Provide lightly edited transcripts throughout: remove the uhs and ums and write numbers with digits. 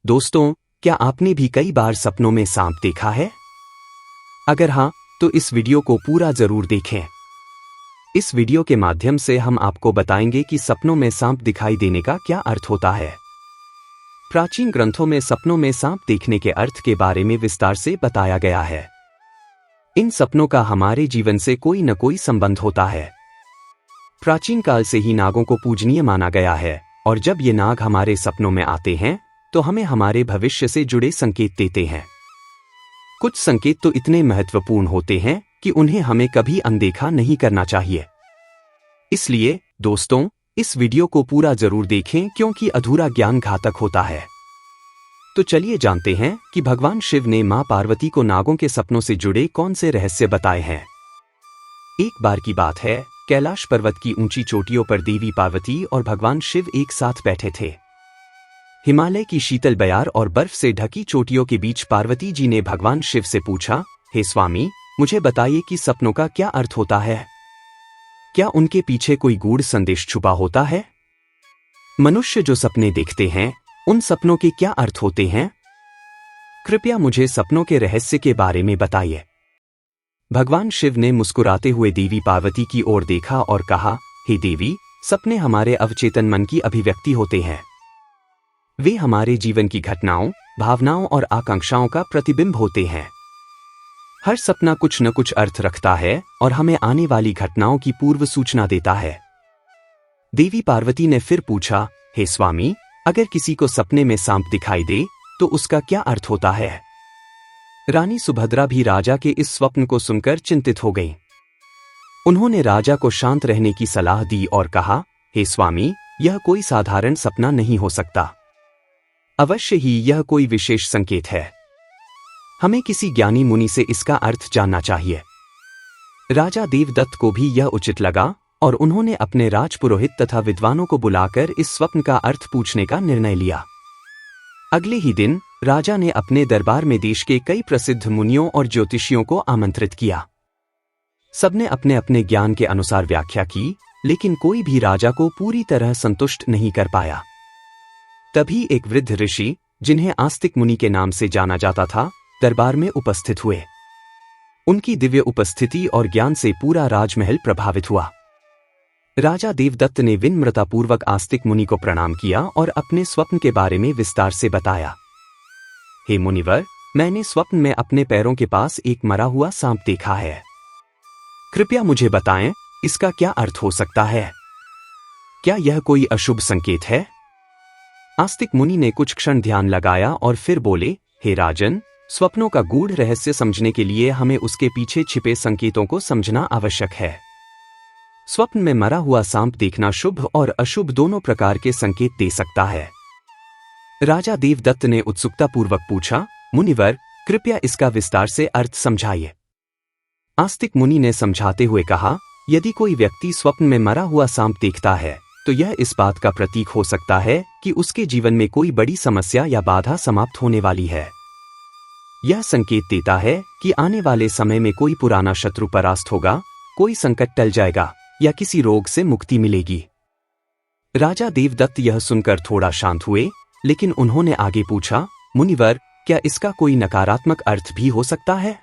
दोस्तों, क्या आपने भी कई बार सपनों में सांप देखा है? अगर हाँ, तो इस वीडियो को पूरा जरूर देखें। इस वीडियो के माध्यम से हम आपको बताएंगे कि सपनों में सांप दिखाई देने का क्या अर्थ होता है। प्राचीन ग्रंथों में सपनों में सांप देखने के अर्थ के बारे में विस्तार से बताया गया है। इन सपनों का हमारे जीवन से कोई न कोई संबंध होता है। प्राचीन काल से ही नागों को पूजनीय माना गया है, और जब ये नाग हमारे सपनों में आते हैं तो हमें हमारे भविष्य से जुड़े संकेत देते हैं। कुछ संकेत तो इतने महत्वपूर्ण होते हैं कि उन्हें हमें कभी अनदेखा नहीं करना चाहिए। इसलिए दोस्तों, इस वीडियो को पूरा जरूर देखें, क्योंकि अधूरा ज्ञान घातक होता है। तो चलिए जानते हैं कि भगवान शिव ने मां पार्वती को नागों के सपनों से जुड़े कौन से रहस्य बताए हैं। एक बार की बात है, कैलाश पर्वत की ऊंची चोटियों पर देवी पार्वती और भगवान शिव एक साथ बैठे थे। हिमालय की शीतल बयार और बर्फ से ढकी चोटियों के बीच पार्वती जी ने भगवान शिव से पूछा, हे स्वामी, मुझे बताइए कि सपनों का क्या अर्थ होता है? क्या उनके पीछे कोई गूढ़ संदेश छुपा होता है? मनुष्य जो सपने देखते हैं, उन सपनों के क्या अर्थ होते हैं? कृपया मुझे सपनों के रहस्य के बारे में बताइए। भगवान शिव ने मुस्कुराते हुए देवी पार्वती की ओर देखा और कहा, हे देवी, सपने हमारे अवचेतन मन की अभिव्यक्ति होते हैं। वे हमारे जीवन की घटनाओं, भावनाओं और आकांक्षाओं का प्रतिबिंब होते हैं। हर सपना कुछ न कुछ अर्थ रखता है और हमें आने वाली घटनाओं की पूर्व सूचना देता है। देवी पार्वती ने फिर पूछा, हे स्वामी, अगर किसी को सपने में सांप दिखाई दे तो उसका क्या अर्थ होता है? रानी सुभद्रा भी राजा के इस स्वप्न को सुनकर चिंतित हो गईं। उन्होंने राजा को शांत रहने की सलाह दी और कहा, हे स्वामी, यह कोई साधारण सपना नहीं हो सकता। अवश्य ही यह कोई विशेष संकेत है। हमें किसी ज्ञानी मुनि से इसका अर्थ जानना चाहिए। राजा देवदत्त को भी यह उचित लगा और उन्होंने अपने राजपुरोहित तथा विद्वानों को बुलाकर इस स्वप्न का अर्थ पूछने का निर्णय लिया। अगले ही दिन राजा ने अपने दरबार में देश के कई प्रसिद्ध मुनियों और ज्योतिषियों को आमंत्रित किया। सबने अपने अपने ज्ञान के अनुसार व्याख्या की, लेकिन कोई भी राजा को पूरी तरह संतुष्ट नहीं कर पाया। तभी एक वृद्ध ऋषि, जिन्हें आस्तिक मुनि के नाम से जाना जाता था, दरबार में उपस्थित हुए। उनकी दिव्य उपस्थिति और ज्ञान से पूरा राजमहल प्रभावित हुआ। राजा देवदत्त ने विनम्रतापूर्वक आस्तिक मुनि को प्रणाम किया और अपने स्वप्न के बारे में विस्तार से बताया। हे मुनिवर, मैंने स्वप्न में अपने पैरों के पास एक मरा हुआ सांप देखा है। कृपया मुझे बताएं, इसका क्या अर्थ हो सकता है? क्या यह कोई अशुभ संकेत है? आस्तिक मुनि ने कुछ क्षण ध्यान लगाया और फिर बोले, हे राजन, स्वप्नों का गूढ़ रहस्य समझने के लिए हमें उसके पीछे छिपे संकेतों को समझना आवश्यक है। स्वप्न में मरा हुआ सांप देखना शुभ और अशुभ दोनों प्रकार के संकेत दे सकता है। राजा देवदत्त ने उत्सुकतापूर्वक पूछा, मुनिवर, कृपया इसका विस्तार से अर्थ समझाइए। आस्तिक मुनि ने समझाते हुए कहा, यदि कोई व्यक्ति स्वप्न में मरा हुआ सांप देखता है तो यह इस बात का प्रतीक हो सकता है कि उसके जीवन में कोई बड़ी समस्या या बाधा समाप्त होने वाली है। यह संकेत देता है कि आने वाले समय में कोई पुराना शत्रु परास्त होगा, कोई संकट टल जाएगा या किसी रोग से मुक्ति मिलेगी। राजा देवदत्त यह सुनकर थोड़ा शांत हुए, लेकिन उन्होंने आगे पूछा, मुनिवर, क्या इसका कोई नकारात्मक अर्थ भी हो सकता है?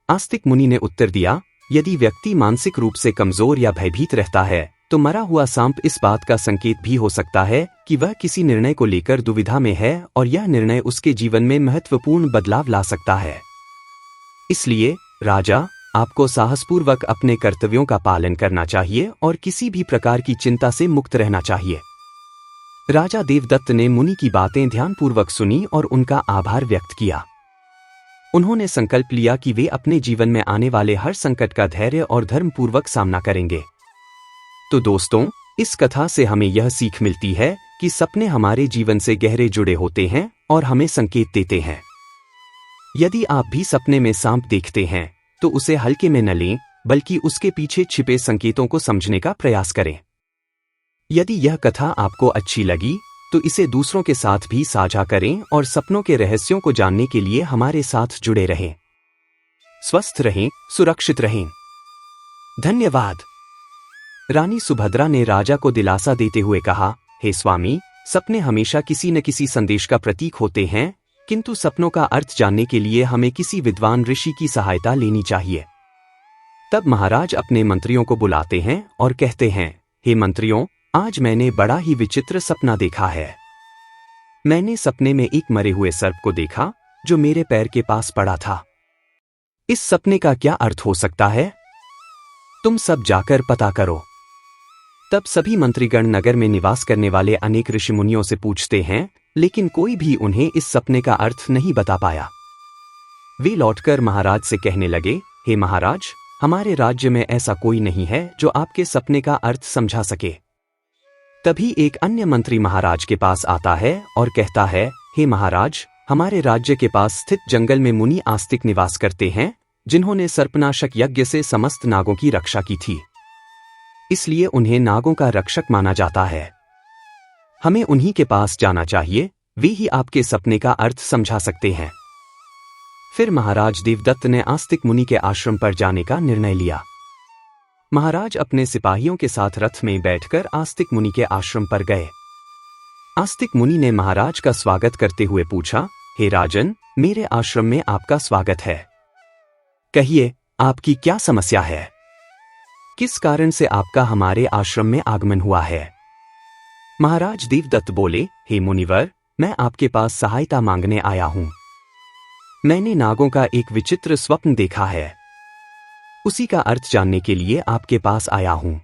आस्तिक मुनि ने उत्तर दिया, यदि व्यक्ति मानसिक रूप से कमजोर या भयभीत रहता है तो मरा हुआ सांप इस बात का संकेत भी हो सकता है कि वह किसी निर्णय को लेकर दुविधा में है और यह निर्णय उसके जीवन में महत्वपूर्ण बदलाव ला सकता है। इसलिए राजा, आपको साहसपूर्वक अपने कर्तव्यों का पालन करना चाहिए और किसी भी प्रकार की चिंता से मुक्त रहना चाहिए। राजा देवदत्त ने मुनि की बातें ध्यानपूर्वक सुनी और उनका आभार व्यक्त किया। उन्होंने संकल्प लिया कि वे अपने जीवन में आने वाले हर संकट का धैर्य और धर्मपूर्वक सामना करेंगे। तो दोस्तों, इस कथा से हमें यह सीख मिलती है कि सपने हमारे जीवन से गहरे जुड़े होते हैं और हमें संकेत देते हैं। यदि आप भी सपने में सांप देखते हैं तो उसे हल्के में न लें, बल्कि उसके पीछे छिपे संकेतों को समझने का प्रयास करें। यदि यह कथा आपको अच्छी लगी तो इसे दूसरों के साथ भी साझा करें और सपनों के रहस्यों को जानने के लिए हमारे साथ जुड़े रहें। स्वस्थ रहें, सुरक्षित रहें। धन्यवाद। रानी सुभद्रा ने राजा को दिलासा देते हुए कहा, हे स्वामी, सपने हमेशा किसी न किसी संदेश का प्रतीक होते हैं, किंतु सपनों का अर्थ जानने के लिए हमें किसी विद्वान ऋषि की सहायता लेनी चाहिए। तब महाराज अपने मंत्रियों को बुलाते हैं और कहते हैं, हे मंत्रियों, आज मैंने बड़ा ही विचित्र सपना देखा है। मैंने सपने में एक मरे हुए सर्प को देखा जो मेरे पैर के पास पड़ा था। इस सपने का क्या अर्थ हो सकता है? तुम सब जाकर पता करो। तब सभी मंत्रीगण नगर में निवास करने वाले अनेक ऋषिमुनियों से पूछते हैं, लेकिन कोई भी उन्हें इस सपने का अर्थ नहीं बता पाया। वे लौटकर महाराज से कहने लगे, हे महाराज, हमारे राज्य में ऐसा कोई नहीं है जो आपके सपने का अर्थ समझा सके। तभी एक अन्य मंत्री महाराज के पास आता है और कहता है, हे महाराज, हमारे राज्य के पास स्थित जंगल में मुनि आस्तिक निवास करते हैं, जिन्होंने सर्पनाशक यज्ञ से समस्त नागों की रक्षा की थी। इसलिए उन्हें नागों का रक्षक माना जाता है। हमें उन्हीं के पास जाना चाहिए, वे ही आपके सपने का अर्थ समझा सकते हैं। फिर महाराज देवदत्त ने आस्तिक मुनि के आश्रम पर जाने का निर्णय लिया। महाराज अपने सिपाहियों के साथ रथ में बैठकर आस्तिक मुनि के आश्रम पर गए। आस्तिक मुनि ने महाराज का स्वागत करते हुए पूछा, हे राजन, मेरे आश्रम में आपका स्वागत है। कहिए, आपकी क्या समस्या है? किस कारण से आपका हमारे आश्रम में आगमन हुआ है? महाराज देवदत्त बोले, हे मुनिवर, मैं आपके पास सहायता मांगने आया हूं। मैंने नागों का एक विचित्र स्वप्न देखा है। उसी का अर्थ जानने के लिए आपके पास आया हूं।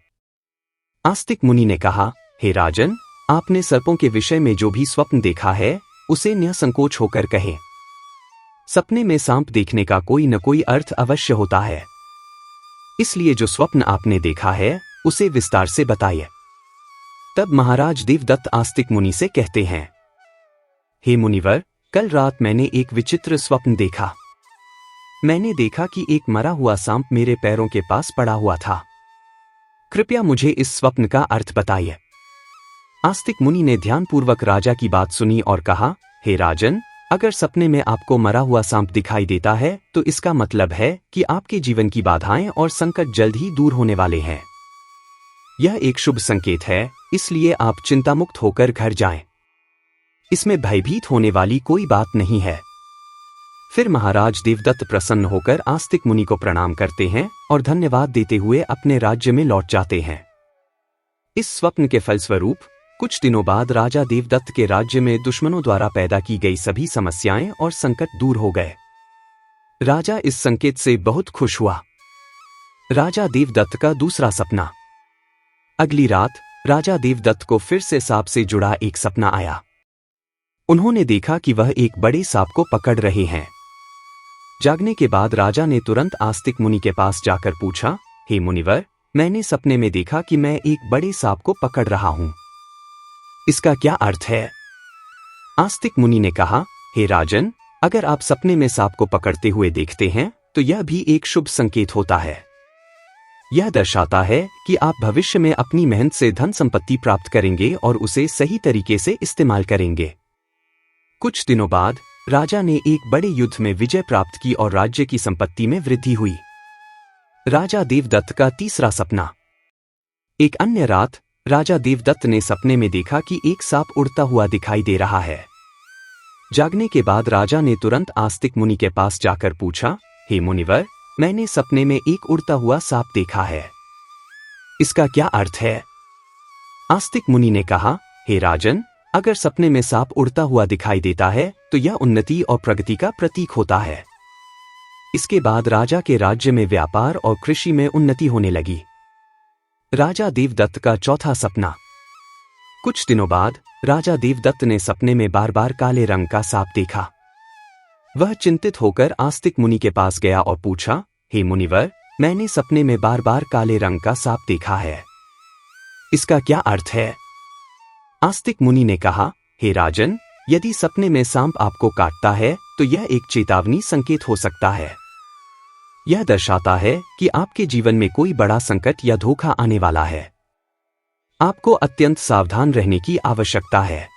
आस्तिक मुनि ने कहा, हे राजन, आपने सर्पों के विषय में जो भी स्वप्न देखा है, उसे निसंकोच होकर कहें। सपने में सांप देखने का कोई न कोई अर्थ अवश्य होता है। इसलिए जो स्वप्न आपने देखा है, उसे विस्तार से बताइए। तब महाराज देवदत्त आस्तिक मुनि से कहते हैं, हे मुनिवर, कल रात मैंने एक विचित्र स्वप्न देखा। मैंने देखा कि एक मरा हुआ सांप मेरे पैरों के पास पड़ा हुआ था। कृपया मुझे इस स्वप्न का अर्थ बताइए। आस्तिक मुनि ने ध्यानपूर्वक राजा की बात सुनी और कहा, हे राजन, अगर सपने में आपको मरा हुआ सांप दिखाई देता है तो इसका मतलब है कि आपके जीवन की बाधाएं और संकट जल्द ही दूर होने वाले हैं। यह एक शुभ संकेत है, इसलिए आप चिंतामुक्त होकर घर जाएं। इसमें भयभीत होने वाली कोई बात नहीं है। फिर महाराज देवदत्त प्रसन्न होकर आस्तिक मुनि को प्रणाम करते हैं और धन्यवाद देते हुए अपने राज्य में लौट जाते हैं। इस स्वप्न के फलस्वरूप कुछ दिनों बाद राजा देवदत्त के राज्य में दुश्मनों द्वारा पैदा की गई सभी समस्याएं और संकट दूर हो गए। राजा इस संकेत से बहुत खुश हुआ। राजा देवदत्त का दूसरा सपना। अगली रात राजा देवदत्त को फिर से सांप से जुड़ा एक सपना आया। उन्होंने देखा कि वह एक बड़े सांप को पकड़ रहे हैं। जागने के बाद राजा ने तुरंत आस्तिक मुनि के पास जाकर पूछा, हे मुनिवर, मैंने सपने में देखा कि मैं एक बड़े सांप को पकड़ रहा हूं। इसका क्या अर्थ है? आस्तिक मुनि ने कहा, हे राजन, अगर आप सपने में सांप को पकड़ते हुए देखते हैं तो यह भी एक शुभ संकेत होता है। यह दर्शाता है कि आप भविष्य में अपनी मेहनत से धन संपत्ति प्राप्त करेंगे और उसे सही तरीके से इस्तेमाल करेंगे। कुछ दिनों बाद राजा ने एक बड़े युद्ध में विजय प्राप्त की और राज्य की संपत्ति में वृद्धि हुई। राजा देवदत्त का तीसरा सपना। एक अन्य रात राजा देवदत्त ने सपने में देखा कि एक सांप उड़ता हुआ दिखाई दे रहा है। जागने के बाद राजा ने तुरंत आस्तिक मुनि के पास जाकर पूछा, हे मुनिवर, मैंने सपने में एक उड़ता हुआ सांप देखा है। इसका क्या अर्थ है? आस्तिक मुनि ने कहा, हे राजन, अगर सपने में सांप उड़ता हुआ दिखाई देता है तो यह उन्नति और प्रगति का प्रतीक होता है। इसके बाद राजा के राज्य में व्यापार और कृषि में उन्नति होने लगी। राजा देवदत्त का चौथा सपना। कुछ दिनों बाद राजा देवदत्त ने सपने में बार बार काले रंग का सांप देखा। वह चिंतित होकर आस्तिक मुनि के पास गया और पूछा, हे मुनिवर, मैंने सपने में बार बार काले रंग का सांप देखा है। इसका क्या अर्थ है? आस्तिक मुनि ने कहा, हे राजन, यदि सपने में सांप आपको काटता है तो यह एक चेतावनी संकेत हो सकता है। यह दर्शाता है कि आपके जीवन में कोई बड़ा संकट या धोखा आने वाला है। आपको अत्यंत सावधान रहने की आवश्यकता है।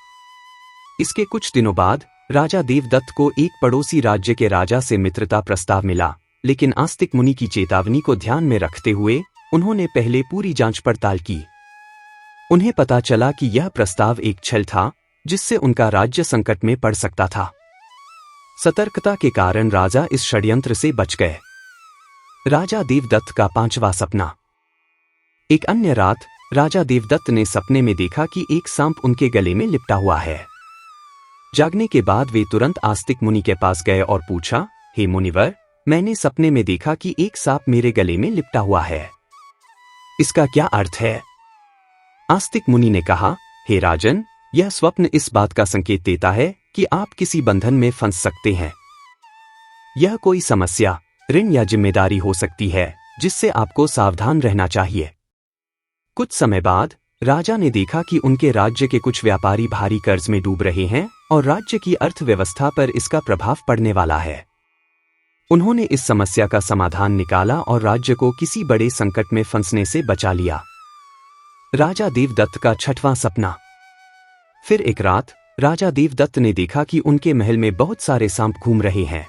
इसके कुछ दिनों बाद राजा देवदत्त को एक पड़ोसी राज्य के राजा से मित्रता प्रस्ताव मिला, लेकिन आस्तिक मुनि की चेतावनी को ध्यान में रखते हुए उन्होंने पहले पूरी जांच पड़ताल की। उन्हें पता चला कि यह प्रस्ताव एक छल था जिससे उनका राज्य संकट में पड़ सकता था। सतर्कता के कारण राजा इस षड्यंत्र से बच गए। राजा देवदत्त का 5वां सपना। एक अन्य रात राजा देवदत्त ने सपने में देखा कि एक सांप उनके गले में लिपटा हुआ है। जागने के बाद वे तुरंत आस्तिक मुनि के पास गए और पूछा, हे मुनिवर, मैंने सपने में देखा कि एक सांप मेरे गले में लिपटा हुआ है। इसका क्या अर्थ है? आस्तिक मुनि ने कहा, हे राजन, यह स्वप्न इस बात का संकेत देता है कि आप किसी बंधन में फंस सकते हैं। यह कोई समस्या, ऋण या जिम्मेदारी हो सकती है जिससे आपको सावधान रहना चाहिए। कुछ समय बाद राजा ने देखा कि उनके राज्य के कुछ व्यापारी भारी कर्ज में डूब रहे हैं और राज्य की अर्थव्यवस्था पर इसका प्रभाव पड़ने वाला है। उन्होंने इस समस्या का समाधान निकाला और राज्य को किसी बड़े संकट में फंसने से बचा लिया। राजा देवदत्त का 6वां सपना। फिर एक रात राजा देवदत्त ने देखा कि उनके महल में बहुत सारे सांप घूम रहे हैं।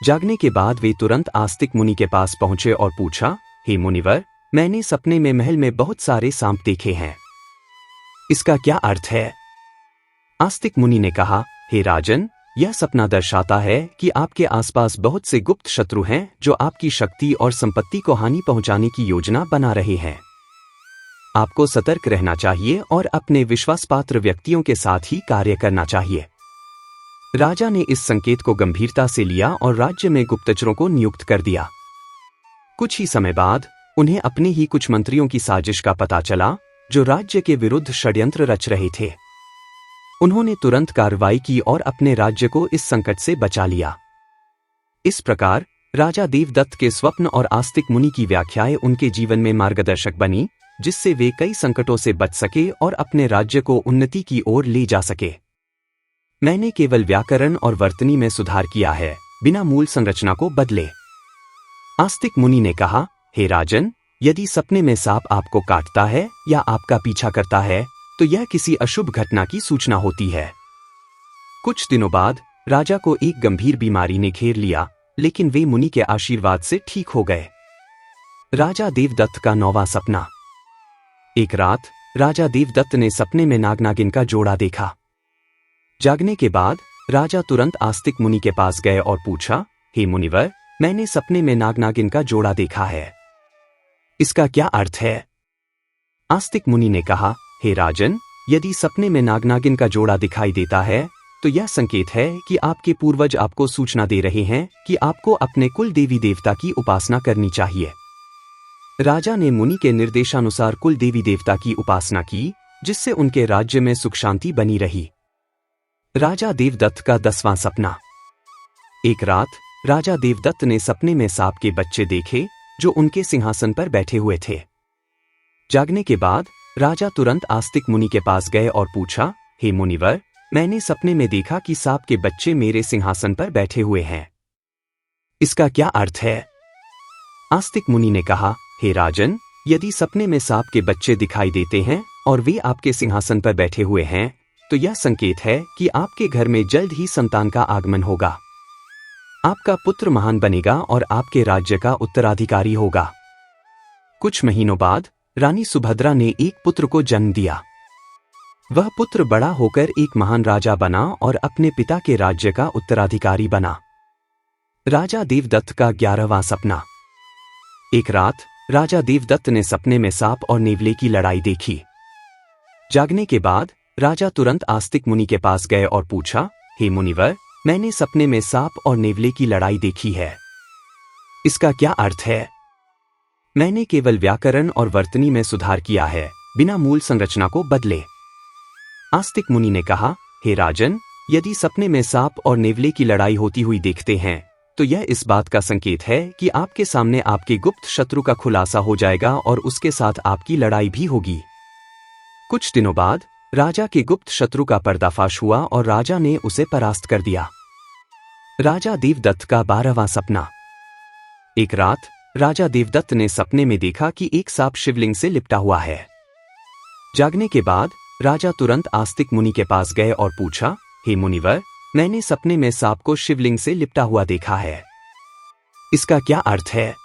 जागने के बाद वे तुरंत आस्तिक मुनि के पास पहुंचे और पूछा, हे मुनिवर, मैंने सपने में महल में बहुत सारे सांप देखे हैं। इसका क्या अर्थ है? आस्तिक मुनि ने कहा, हे राजन, यह सपना दर्शाता है कि आपके आसपास बहुत से गुप्त शत्रु हैं जो आपकी शक्ति और संपत्ति को हानि पहुंचाने की योजना बना रहे हैं। आपको सतर्क रहना चाहिए और अपने विश्वासपात्र व्यक्तियों के साथ ही कार्य करना चाहिए। राजा ने इस संकेत को गंभीरता से लिया और राज्य में गुप्तचरों को नियुक्त कर दिया। कुछ ही समय बाद उन्हें अपने ही कुछ मंत्रियों की साजिश का पता चला जो राज्य के विरुद्ध षड्यंत्र रच रहे थे। उन्होंने तुरंत कार्रवाई की और अपने राज्य को इस संकट से बचा लिया। इस प्रकार राजा देवदत्त के स्वप्न और आस्तिक मुनि की व्याख्याएं उनके जीवन में मार्गदर्शक बनी, जिससे वे कई संकटों से बच सके और अपने राज्य को उन्नति की ओर ले जा सके। मैंने केवल व्याकरण और वर्तनी में सुधार किया है, बिना मूल संरचना को बदले। आस्तिक मुनि ने कहा, हे राजन, यदि सपने में सांप आपको काटता है या आपका पीछा करता है तो यह किसी अशुभ घटना की सूचना होती है। कुछ दिनों बाद राजा को एक गंभीर बीमारी ने घेर लिया, लेकिन वे मुनि के आशीर्वाद से ठीक हो गए। राजा देवदत्त का 9वां सपना। एक रात राजा देवदत्त ने सपने में नाग-नागिन का जोड़ा देखा। जागने के बाद राजा तुरंत आस्तिक मुनि के पास गए और पूछा, हे मुनिवर, मैंने सपने में नाग-नागिन का जोड़ा देखा है। इसका क्या अर्थ है? आस्तिक मुनि ने कहा, हे राजन, यदि सपने में नाग-नागिन का जोड़ा दिखाई देता है तो यह संकेत है कि आपके पूर्वज आपको सूचना दे रहे हैं कि आपको अपने कुल देवी देवता की उपासना करनी चाहिए। राजा ने मुनि के निर्देशानुसार कुल देवी देवता की उपासना की, जिससे उनके राज्य में सुख शांति बनी रही। राजा देवदत्त का 10वां सपना। एक रात राजा देवदत्त ने सपने में सांप के बच्चे देखे जो उनके सिंहासन पर बैठे हुए थे। जागने के बाद राजा तुरंत आस्तिक मुनि के पास गए और पूछा, हे मुनिवर, मैंने सपने में देखा कि सांप के बच्चे मेरे सिंहासन पर बैठे हुए हैं। इसका क्या अर्थ है? आस्तिक मुनि ने कहा, हे राजन, यदि सपने में सांप के बच्चे दिखाई देते हैं और वे आपके सिंहासन पर बैठे हुए हैं तो यह संकेत है कि आपके घर में जल्द ही संतान का आगमन होगा। आपका पुत्र महान बनेगा और आपके राज्य का उत्तराधिकारी होगा। कुछ महीनों बाद रानी सुभद्रा ने एक पुत्र को जन्म दिया। वह पुत्र बड़ा होकर एक महान राजा बना और अपने पिता के राज्य का उत्तराधिकारी बना। राजा देवदत्त का 11वां सपना। एक रात राजा देवदत्त ने सपने में सांप और नेवले की लड़ाई देखी। जागने के बाद राजा तुरंत आस्तिक मुनि के पास गए और पूछा, हे मुनिवर, मैंने सपने में सांप और नेवले की लड़ाई देखी है। इसका क्या अर्थ है? मैंने केवल व्याकरण और वर्तनी में सुधार किया है, बिना मूल संरचना को बदले। आस्तिक मुनि ने कहा, हे राजन, यदि सपने में सांप और नेवले की लड़ाई होती हुई देखते हैं तो यह इस बात का संकेत है कि आपके सामने आपके गुप्त शत्रु का खुलासा हो जाएगा और उसके साथ आपकी लड़ाई भी होगी। कुछ दिनों बाद राजा के गुप्त शत्रु का पर्दाफाश हुआ और राजा ने उसे परास्त कर दिया। राजा देवदत्त का 12वां सपना। एक रात राजा देवदत्त ने सपने में देखा कि एक सांप शिवलिंग से लिपटा हुआ है। जागने के बाद राजा तुरंत आस्तिक मुनि के पास गए और पूछा, हे मुनिवर, मैंने सपने में सांप को शिवलिंग से लिपटा हुआ देखा है। इसका क्या अर्थ है?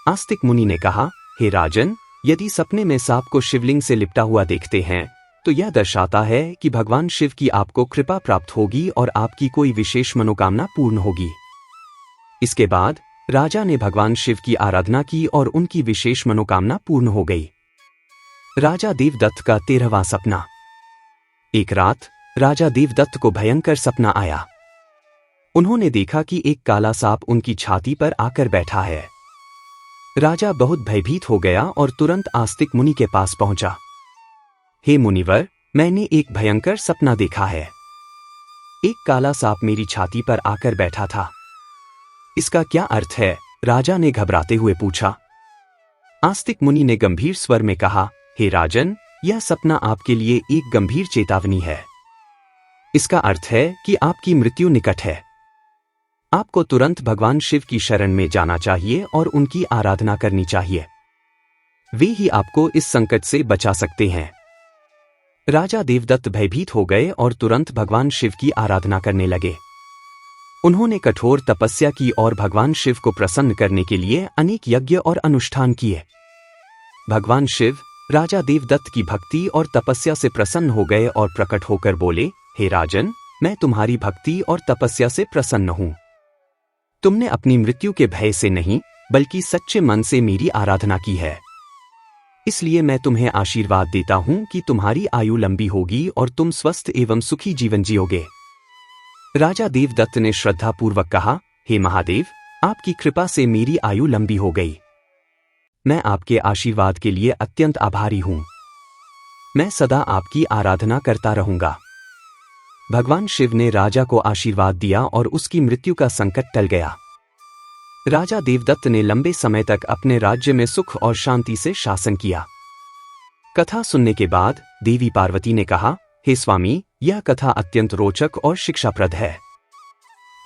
आस्तिक मुनि ने कहा, हे राजन, यदि सपने में सांप को शिवलिंग से लिपटा हुआ देखते हैं तो यह दर्शाता है कि भगवान शिव की आपको कृपा प्राप्त होगी और आपकी कोई विशेष मनोकामना पूर्ण होगी। इसके बाद राजा ने भगवान शिव की आराधना की और उनकी विशेष मनोकामना पूर्ण हो गई। राजा देवदत्त का 13वां सपना। एक रात राजा देवदत्त को भयंकर सपना आया। उन्होंने देखा कि एक काला सांप उनकी छाती पर आकर बैठा है। राजा बहुत भयभीत हो गया और तुरंत आस्तिक मुनि के पास पहुंचा। हे मुनिवर, मैंने एक भयंकर सपना देखा है। एक काला सांप मेरी छाती पर आकर बैठा था। इसका क्या अर्थ है? राजा ने घबराते हुए पूछा। आस्तिक मुनि ने गंभीर स्वर में कहा, हे राजन, यह सपना आपके लिए एक गंभीर चेतावनी है। इसका अर्थ है कि आपकी मृत्यु निकट है। आपको तुरंत भगवान शिव की शरण में जाना चाहिए और उनकी आराधना करनी चाहिए। वे ही आपको इस संकट से बचा सकते हैं। राजा देवदत्त भयभीत हो गए और तुरंत भगवान शिव की आराधना करने लगे। उन्होंने कठोर तपस्या की और भगवान शिव को प्रसन्न करने के लिए अनेक यज्ञ और अनुष्ठान किए। भगवान शिव राजा देवदत्त की भक्ति और तपस्या से प्रसन्न हो गए और प्रकट होकर बोले, हे राजन, मैं तुम्हारी भक्ति और तपस्या से प्रसन्न हूं। तुमने अपनी मृत्यु के भय से नहीं बल्कि सच्चे मन से मेरी आराधना की है। इसलिए मैं तुम्हें आशीर्वाद देता हूं कि तुम्हारी आयु लंबी होगी और तुम स्वस्थ एवं सुखी जीवन जियोगे। राजा देवदत्त ने श्रद्धापूर्वक कहा, हे महादेव, आपकी कृपा से मेरी आयु लंबी हो गई। मैं आपके आशीर्वाद के लिए अत्यंत आभारी हूं। मैं सदा आपकी आराधना करता रहूंगा। भगवान शिव ने राजा को आशीर्वाद दिया और उसकी मृत्यु का संकट टल गया। राजा देवदत्त ने लंबे समय तक अपने राज्य में सुख और शांति से शासन किया। कथा सुनने के बाद देवी पार्वती ने कहा, हे स्वामी, यह कथा अत्यंत रोचक और शिक्षाप्रद है।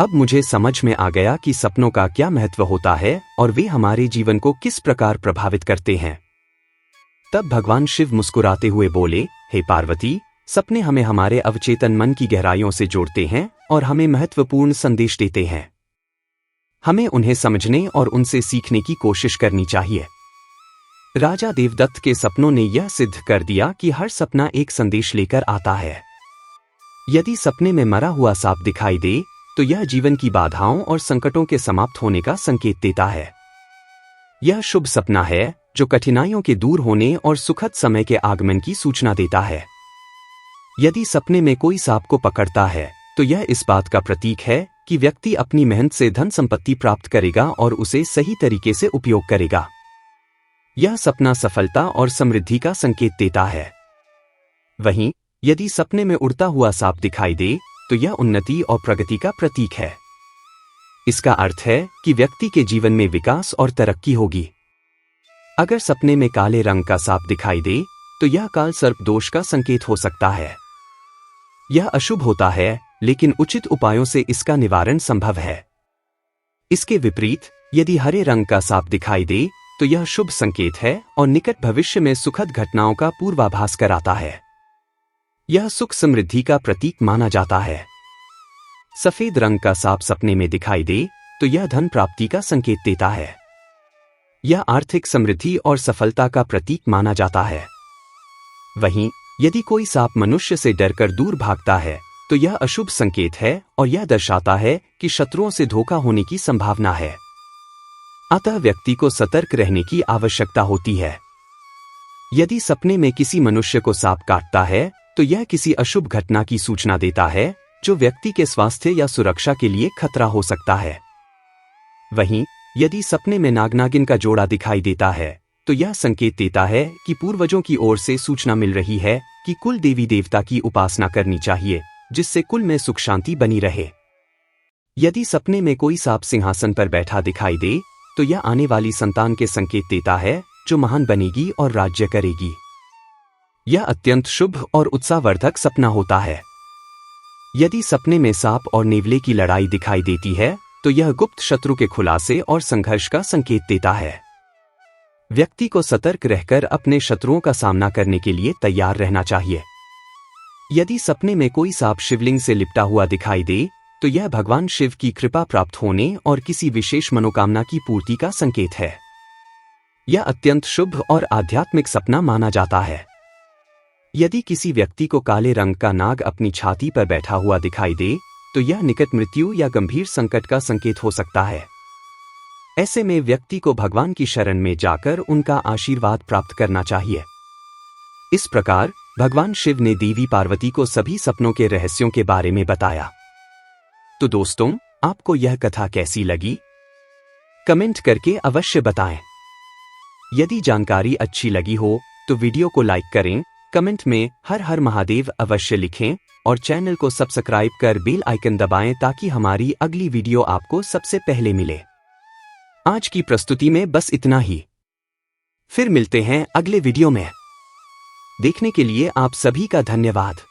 अब मुझे समझ में आ गया कि सपनों का क्या महत्व होता है और वे हमारे जीवन को किस प्रकार प्रभावित करते हैं। तब भगवान शिव मुस्कुराते हुए बोले, हे पार्वती, सपने हमें हमारे अवचेतन मन की गहराइयों से जोड़ते हैं और हमें महत्वपूर्ण संदेश देते हैं। हमें उन्हें समझने और उनसे सीखने की कोशिश करनी चाहिए। राजा देवदत्त के सपनों ने यह सिद्ध कर दिया कि हर सपना एक संदेश लेकर आता है। यदि सपने में मरा हुआ सांप दिखाई दे तो यह जीवन की बाधाओं और संकटों के समाप्त होने का संकेत देता है। यह शुभ सपना है जो कठिनाइयों के दूर होने और सुखद समय के आगमन की सूचना देता है। यदि सपने में कोई सांप को पकड़ता है तो यह इस बात का प्रतीक है कि व्यक्ति अपनी मेहनत से धन संपत्ति प्राप्त करेगा और उसे सही तरीके से उपयोग करेगा। यह सपना सफलता और समृद्धि का संकेत देता है। वहीं यदि सपने में उड़ता हुआ सांप दिखाई दे तो यह उन्नति और प्रगति का प्रतीक है। इसका अर्थ है कि व्यक्ति के जीवन में विकास और तरक्की होगी। अगर सपने में काले रंग का सांप दिखाई दे तो यह काल सर्प दोष का संकेत हो सकता है। यह अशुभ होता है, लेकिन उचित उपायों से इसका निवारण संभव है। इसके विपरीत यदि हरे रंग का सांप दिखाई दे तो यह शुभ संकेत है और निकट भविष्य में सुखद घटनाओं का पूर्वाभास कराता है। यह सुख समृद्धि का प्रतीक माना जाता है। सफेद रंग का सांप सपने में दिखाई दे तो यह धन प्राप्ति का संकेत देता है। यह आर्थिक समृद्धि और सफलता का प्रतीक माना जाता है। वहीं यदि कोई सांप मनुष्य से डरकर दूर भागता है तो यह अशुभ संकेत है और यह दर्शाता है कि शत्रुओं से धोखा होने की संभावना है। अतः व्यक्ति को सतर्क रहने की आवश्यकता होती है। यदि सपने में किसी मनुष्य को सांप काटता है तो यह किसी अशुभ घटना की सूचना देता है जो व्यक्ति के स्वास्थ्य या सुरक्षा के लिए खतरा हो सकता है। वहीं यदि सपने में नाग-नागिन का जोड़ा दिखाई देता है तो यह संकेत देता है कि पूर्वजों की ओर से सूचना मिल रही है कि कुल देवी देवता की उपासना करनी चाहिए, जिससे कुल में सुख शांति बनी रहे। यदि सपने में कोई सांप सिंहासन पर बैठा दिखाई दे तो यह आने वाली संतान के संकेत देता है जो महान बनेगी और राज्य करेगी। यह अत्यंत शुभ और उत्साहवर्धक सपना होता है। यदि सपने में सांप और नेवले की लड़ाई दिखाई देती है तो यह गुप्त शत्रु के खुलासे और संघर्ष का संकेत देता है। व्यक्ति को सतर्क रहकर अपने शत्रुओं का सामना करने के लिए तैयार रहना चाहिए। यदि सपने में कोई सांप शिवलिंग से लिपटा हुआ दिखाई दे तो यह भगवान शिव की कृपा प्राप्त होने और किसी विशेष मनोकामना की पूर्ति का संकेत है। यह अत्यंत शुभ और आध्यात्मिक सपना माना जाता है। यदि किसी व्यक्ति को काले रंग का नाग अपनी छाती पर बैठा हुआ दिखाई दे तो यह निकट मृत्यु या गंभीर संकट का संकेत हो सकता है। ऐसे में व्यक्ति को भगवान की शरण में जाकर उनका आशीर्वाद प्राप्त करना चाहिए। इस प्रकार भगवान शिव ने देवी पार्वती को सभी सपनों के रहस्यों के बारे में बताया। तो दोस्तों, आपको यह कथा कैसी लगी? कमेंट करके अवश्य बताएं। यदि जानकारी अच्छी लगी हो तो वीडियो को लाइक करें, कमेंट में हर हर महादेव अवश्य लिखें और चैनल को सब्सक्राइब कर बेल आइकन दबाएं ताकि हमारी अगली वीडियो आपको सबसे पहले मिले। आज की प्रस्तुति में बस इतना ही। फिर मिलते हैं अगले वीडियो में। देखने के लिए आप सभी का धन्यवाद।